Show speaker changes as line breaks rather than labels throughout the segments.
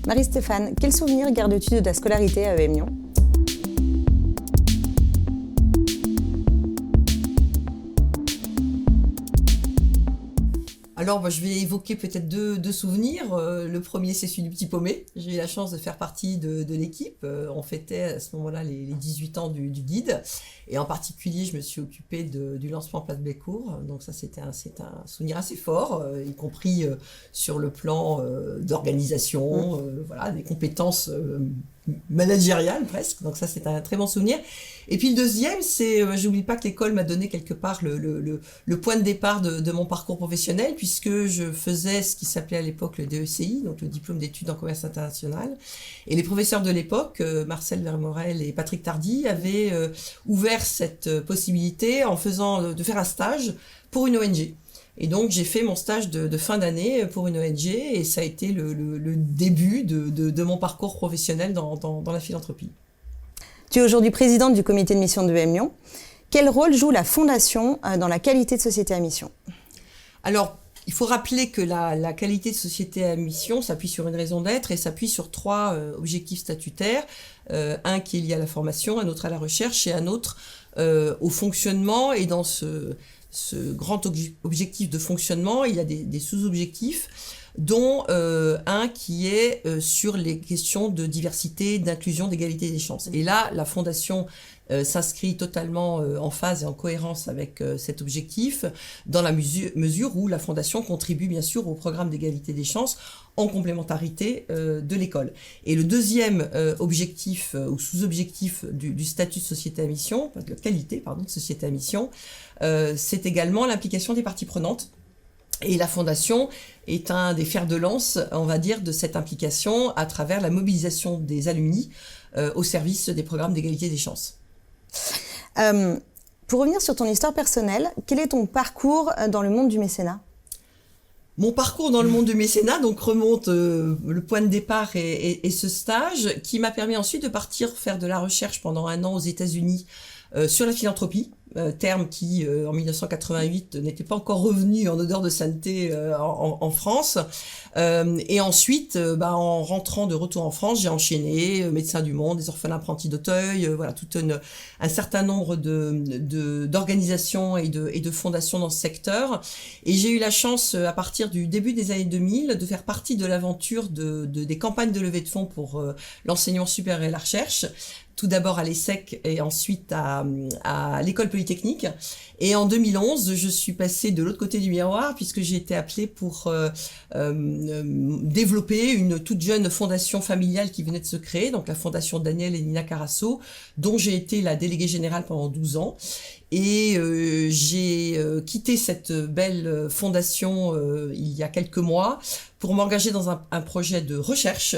Marie-Stéphane, quel souvenir gardes-tu de ta scolarité à EM Lyon ?
Alors, je vais évoquer peut-être deux souvenirs. Le premier, c'est celui du Petit Paumé. J'ai eu la chance de faire partie de l'équipe. On fêtait à ce moment-là les 18 ans du guide. Et en particulier, je me suis occupée du lancement Place Bellecour. Donc ça, c'est un souvenir assez fort, y compris sur le plan d'organisation, voilà, des compétences managériales presque. Donc ça, c'est un très bon souvenir. Et puis le deuxième, c'est, j'oublie pas que l'école m'a donné quelque part le point de départ de mon parcours professionnel, puisque je faisais ce qui s'appelait à l'époque le DECI, donc le diplôme d'études en commerce international. Et les professeurs de l'époque, Marcel Vermorel et Patrick Tardy, avaient ouvert cette possibilité en de faire un stage pour une ONG. Et donc, j'ai fait mon stage de fin d'année pour une ONG et ça a été le début de mon parcours professionnel dans la philanthropie.
Tu es aujourd'hui présidente du comité de mission de EM Lyon. Quel rôle joue la Fondation dans la qualité de société à mission ?
Alors, il faut rappeler que la qualité de société à mission s'appuie sur une raison d'être et s'appuie sur 3 objectifs statutaires. Un qui est lié à la formation, un autre à la recherche et un autre au fonctionnement. Et dans ce grand objectif de fonctionnement, il y a des sous-objectifs, dont un qui est sur les questions de diversité, d'inclusion, d'égalité des chances. Et là, la Fondation s'inscrit totalement en phase et en cohérence avec cet objectif, dans la mesure où la Fondation contribue bien sûr au programme d'égalité des chances en complémentarité de l'école. Et le deuxième objectif ou sous-objectif du statut de société à mission, de qualité de société à mission, c'est également l'implication des parties prenantes. Et la Fondation est un des fers de lance, on va dire, de cette implication à travers la mobilisation des alumni au service des programmes d'égalité des chances.
Pour revenir sur ton histoire personnelle, quel est ton parcours dans le monde du mécénat ?
Mon parcours dans le monde du mécénat donc remonte le point de départ et ce stage qui m'a permis ensuite de partir faire de la recherche pendant 1 an aux États-Unis sur la philanthropie, terme qui en 1988 n'était pas encore revenu en odeur de sainteté en France. Et ensuite, en rentrant de retour en France, j'ai enchaîné Médecins du Monde, des orphelins apprentis d'Auteuil, voilà tout un certain nombre d'organisations et de fondations dans ce secteur. Et j'ai eu la chance, à partir du début des années 2000, de faire partie de l'aventure des campagnes de levée de fonds pour l'enseignement supérieur et la recherche. Tout d'abord à l'ESSEC et ensuite à l'école polytechnique. Et en 2011, je suis passée de l'autre côté du miroir puisque j'ai été appelée pour développer une toute jeune fondation familiale qui venait de se créer, donc la fondation Daniel et Nina Carasso, dont j'ai été la déléguée générale pendant 12 ans. Et j'ai quitté cette belle fondation il y a quelques mois pour m'engager dans un projet de recherche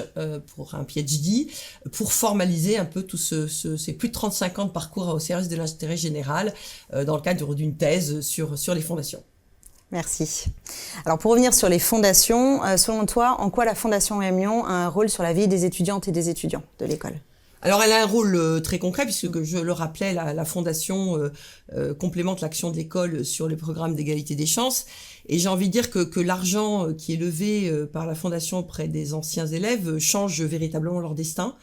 pour un PhD, pour formaliser un peu tous ces plus de 35 ans de parcours au service de l'intérêt général dans le cadre d'une thèse sur les fondations.
Merci. Alors pour revenir sur les fondations, selon toi, en quoi la Fondation EM Lyon a un rôle sur la vie des étudiantes et des étudiants de l'école ?
Alors elle a un rôle très concret puisque je le rappelais, la Fondation complémente l'action de l'école sur les programmes d'égalité des chances. Et j'ai envie de dire que l'argent qui est levé par la Fondation auprès des anciens élèves change véritablement leur destin.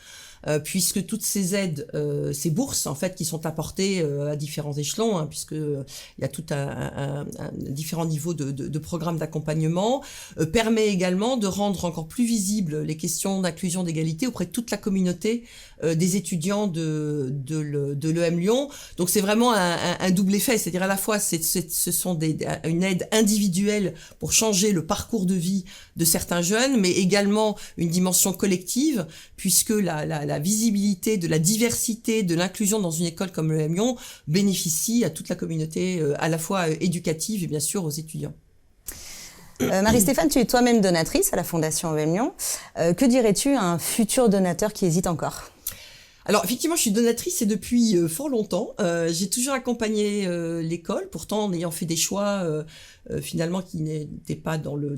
Puisque toutes ces aides, ces bourses en fait qui sont apportées à différents échelons, puisque il y a tout un différents niveaux de programmes d'accompagnement, permet également de rendre encore plus visibles les questions d'inclusion, d'égalité auprès de toute la communauté des étudiants de l'EM Lyon. Donc c'est vraiment un double effet, c'est-à-dire à la fois ce sont une aide individuelle pour changer le parcours de vie de certains jeunes, mais également une dimension collective, puisque la visibilité de la diversité, de l'inclusion dans une école comme l'EM Lyon bénéficie à toute la communauté, à la fois éducative et bien sûr aux étudiants.
Marie-Stéphane, tu es toi-même donatrice à la Fondation EM Lyon. Que dirais-tu à un futur donateur qui hésite encore ?
Alors effectivement, je suis donatrice et depuis fort longtemps. J'ai toujours accompagné l'école, pourtant en ayant fait des choix finalement qui n'étaient pas dans le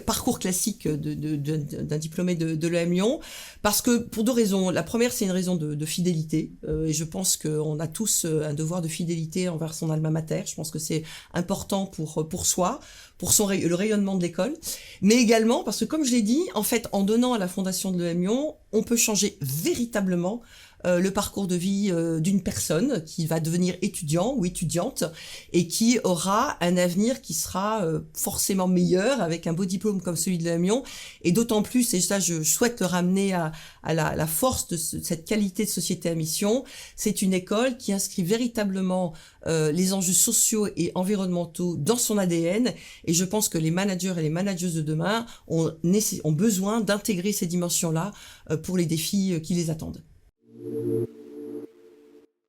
parcours classique d'un diplômé de l'EM Lyon, parce que pour deux raisons. La première, c'est une raison de fidélité, et je pense qu'on a tous un devoir de fidélité envers son alma mater. Je pense que c'est important pour soi, pour le rayonnement de l'école, mais également parce que, comme je l'ai dit, en fait, en donnant à la fondation de l'EM Lyon, on peut changer véritablement le parcours de vie d'une personne qui va devenir étudiant ou étudiante et qui aura un avenir qui sera forcément meilleur avec un beau diplôme comme celui de l'EM Lyon. Et d'autant plus, et ça je souhaite le ramener à la force de cette qualité de société à mission, c'est une école qui inscrit véritablement les enjeux sociaux et environnementaux dans son ADN, et je pense que les managers et les manageuses de demain ont besoin d'intégrer ces dimensions-là pour les défis qui les attendent.